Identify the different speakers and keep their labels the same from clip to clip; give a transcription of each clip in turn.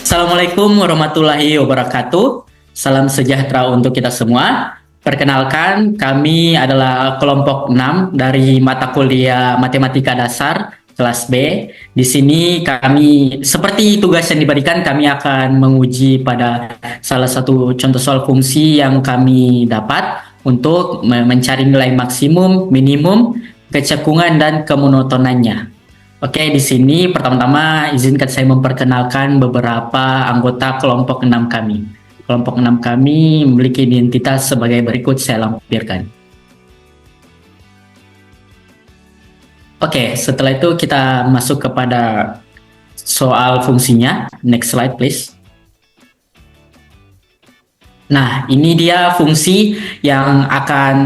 Speaker 1: Assalamualaikum warahmatullahi wabarakatuh. Salam sejahtera untuk kita semua. Perkenalkan, kami adalah kelompok 6 dari mata kuliah Matematika Dasar kelas B. Di sini kami, seperti tugas yang diberikan, kami akan menguji pada salah satu contoh soal fungsi yang kami dapat untuk mencari nilai maksimum, minimum, kecekungan, dan kemonotonannya. Oke, di sini pertama-tama izinkan saya memperkenalkan beberapa anggota kelompok 6 kami. Kelompok 6 kami memiliki identitas sebagai berikut, saya lampirkan. Oke, setelah itu kita masuk kepada soal fungsinya. Next slide, please. Nah, ini dia fungsi yang akan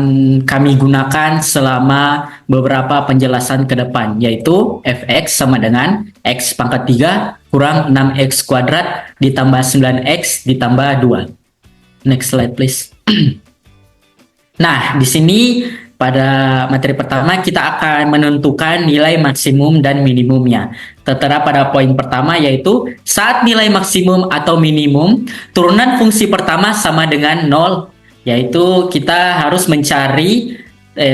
Speaker 1: kami gunakan selama beberapa penjelasan ke depan, yaitu fx sama dengan x pangkat 3 kurang 6x kuadrat ditambah 9x ditambah 2. Next slide, please. Nah, di sini pada materi pertama kita akan menentukan nilai maksimum dan minimumnya. Tertera pada poin pertama yaitu saat nilai maksimum atau minimum turunan fungsi pertama sama dengan 0, yaitu kita harus mencari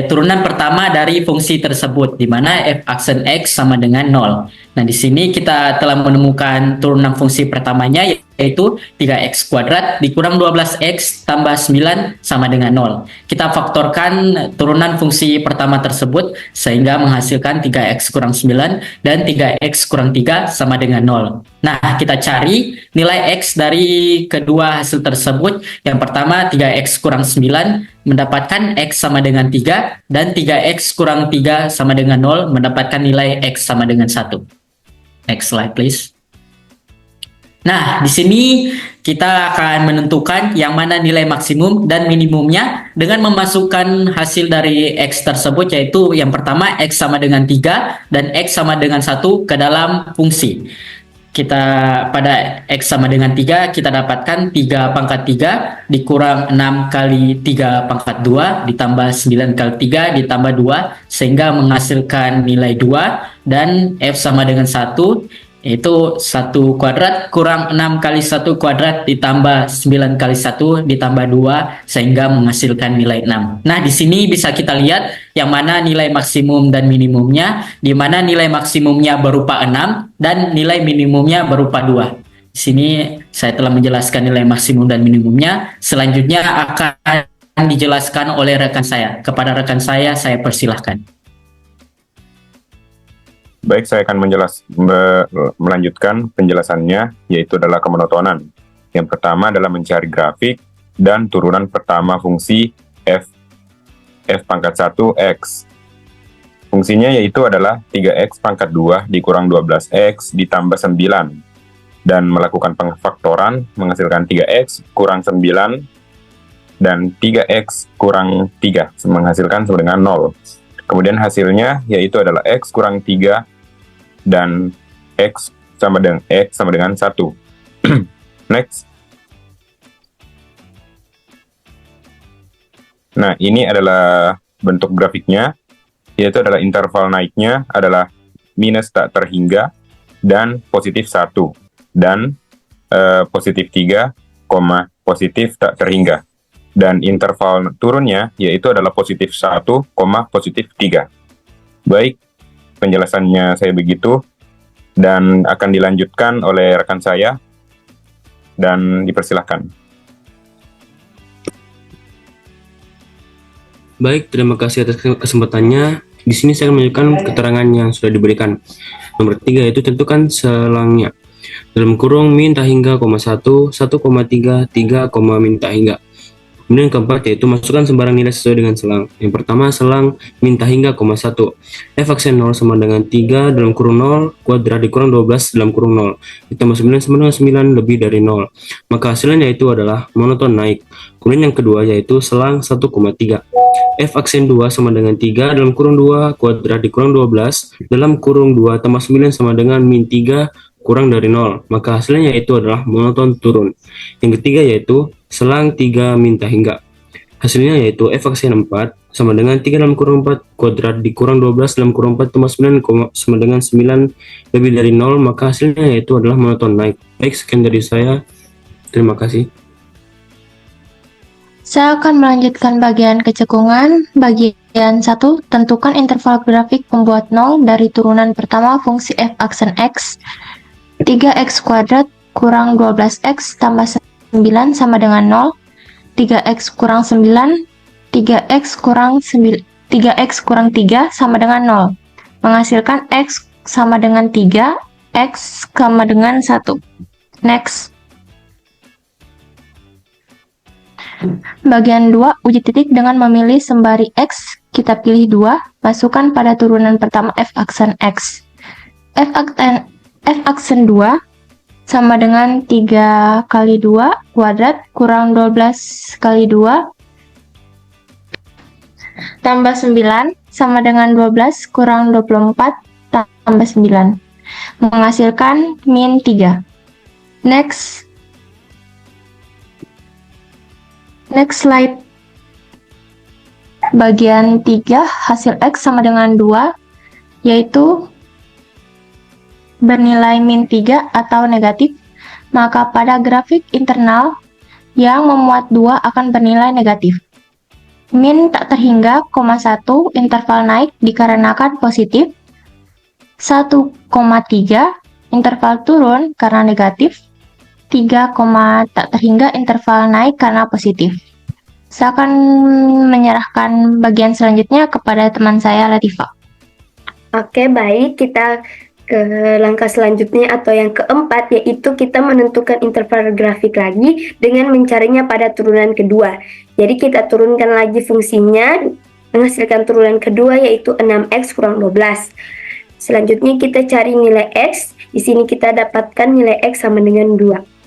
Speaker 1: turunan pertama dari fungsi tersebut, di mana f aksen x sama dengan 0. Nah, di sini kita telah menemukan turunan fungsi pertamanya yaitu 3x kuadrat dikurang 12x tambah 9 sama dengan 0. Kita faktorkan turunan fungsi pertama tersebut sehingga menghasilkan 3x kurang 9 dan 3x kurang 3 sama dengan 0. Nah, kita cari nilai x dari kedua hasil tersebut. Yang pertama 3x kurang 9 mendapatkan x sama dengan 3 dan 3x kurang 3 sama dengan 0 mendapatkan nilai x sama dengan 1. Next slide, please. Nah, di sini kita akan menentukan yang mana nilai maksimum dan minimumnya dengan memasukkan hasil dari x tersebut, yaitu yang pertama x sama dengan 3 dan x sama dengan 1 ke dalam fungsi. Kita pada x sama dengan 3 kita dapatkan 3 pangkat 3 dikurang 6 kali 3 pangkat 2 ditambah 9 kali 3 ditambah 2 sehingga menghasilkan nilai 2, dan f sama dengan 1 itu 1 kuadrat kurang 6 kali 1 kuadrat ditambah 9 kali 1 ditambah 2 sehingga menghasilkan nilai 6. Nah, di sini bisa kita lihat yang mana nilai maksimum dan minimumnya, di mana nilai maksimumnya berupa 6 dan nilai minimumnya berupa 2. Di sini saya telah menjelaskan nilai maksimum dan minimumnya. Selanjutnya akan dijelaskan oleh rekan saya. Kepada rekan saya persilahkan.
Speaker 2: Baik, saya akan melanjutkan penjelasannya, yaitu adalah kemonotonan. Yang pertama adalah mencari grafik dan turunan pertama fungsi f pangkat 1 x. Fungsinya yaitu adalah 3x pangkat 2 dikurang 12x ditambah 9. Dan melakukan pengfaktoran menghasilkan 3x kurang 9 dan 3x kurang 3 menghasilkan sama dengan 0. Kemudian hasilnya yaitu adalah x kurang 3 dan x sama dengan 1. Next. Nah, ini adalah bentuk grafiknya, yaitu adalah interval naiknya adalah minus tak terhingga dan positif 1, dan positif 3, positif tak terhingga. Dan interval turunnya yaitu adalah positif 1, positif 3. Baik, penjelasannya saya begitu, dan akan dilanjutkan oleh rekan saya, dan dipersilahkan.
Speaker 3: Baik, terima kasih atas kesempatannya. Di sini saya akan menunjukkan keterangan yang sudah diberikan. Nomor 3 yaitu tentukan selangnya. Dalam kurung min tak hingga, 1, 1,3, 3, min tak hingga. Kemudian yang keempat yaitu masukkan sembarang nilai sesuai dengan selang. Yang pertama selang min tak hingga, 1. F aksen 0 sama dengan 3 dalam kurung 0 kuadrat dikurang 12 dalam kurung 0 ditambah 9 sama dengan 9 lebih dari 0. Maka hasilnya yaitu adalah monoton naik. Kemudian yang kedua yaitu selang 1,3. F aksen 2 sama dengan 3 dalam kurung 2 kuadrat dikurang 12 dalam kurung 2 tambah 9 sama dengan min 3 kurang dari 0. Maka hasilnya yaitu adalah monoton turun. Yang ketiga yaitu selang 3 min tak hingga. Hasilnya yaitu f aksen 4 sama dengan 3 dalam kurung 4 kuadrat dikurang 12 dalam kurung 4 tambah 9 sama dengan 9 lebih dari 0, maka hasilnya yaitu adalah monoton naik. Baik, sekian dari saya. Terima kasih.
Speaker 4: Saya akan melanjutkan bagian kecekungan. Bagian 1, tentukan interval grafik pembuat 0 dari turunan pertama fungsi f aksen x. 3x kuadrat kurang 12x tambah 9 sama dengan 0. 3x kurang 9, 3x kurang 3 sama dengan 0. Menghasilkan x sama dengan 3, x sama dengan 1. Next. Bagian 2, uji titik dengan memilih sembari X, kita pilih 2, masukkan pada turunan pertama F aksen X. F aksen 2 sama dengan 3 kali 2 kuadrat kurang 12 kali 2 tambah 9 sama dengan 12 kurang 24 tambah 9. Menghasilkan min 3. Next slide. Bagian 3, hasil X sama dengan 2, yaitu bernilai min 3 atau negatif, maka pada grafik internal yang memuat 2 akan bernilai negatif. Min tak terhingga, 1, interval naik dikarenakan positif, 1,3, interval turun karena negatif, 3, tak terhingga interval naik karena positif. Saya akan menyerahkan bagian selanjutnya kepada teman saya, Latifa.
Speaker 5: Oke, baik. Kita ke langkah selanjutnya atau yang keempat, yaitu kita menentukan interval grafik lagi dengan mencarinya pada turunan kedua. Jadi kita turunkan lagi fungsinya, menghasilkan turunan kedua yaitu 6x kurang 12. Selanjutnya kita cari nilai x. Di sini kita dapatkan nilai x sama dengan 2.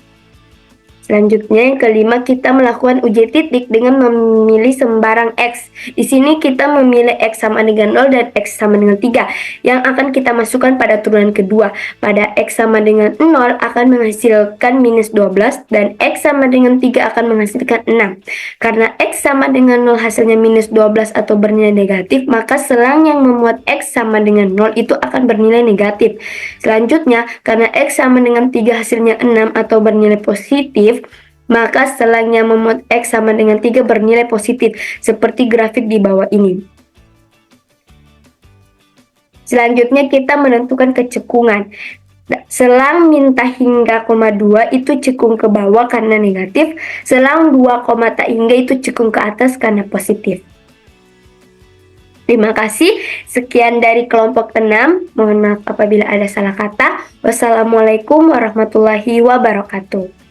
Speaker 5: Selanjutnya yang kelima, kita melakukan uji titik dengan memilih sembarang x. Di sini kita memilih x sama dengan 0 dan x sama dengan 3 yang akan kita masukkan pada turunan kedua. Pada x sama dengan 0 akan menghasilkan minus 12 dan x sama dengan 3 akan menghasilkan 6. Karena x sama dengan 0 hasilnya minus 12 atau bernilai negatif, maka selang yang memuat x sama dengan 0 itu akan bernilai negatif. Selanjutnya, karena x sama dengan 3 hasilnya 6 atau bernilai positif, maka selangnya memuat X sama dengan 3 bernilai positif, seperti grafik di bawah ini. Selanjutnya kita menentukan kecekungan. Selang min tak hingga, 2 itu cekung ke bawah karena negatif, selang 2, tak hingga itu cekung ke atas karena positif. Terima kasih. Sekian dari kelompok 6. Mohon maaf apabila ada salah kata. Wassalamualaikum warahmatullahi wabarakatuh.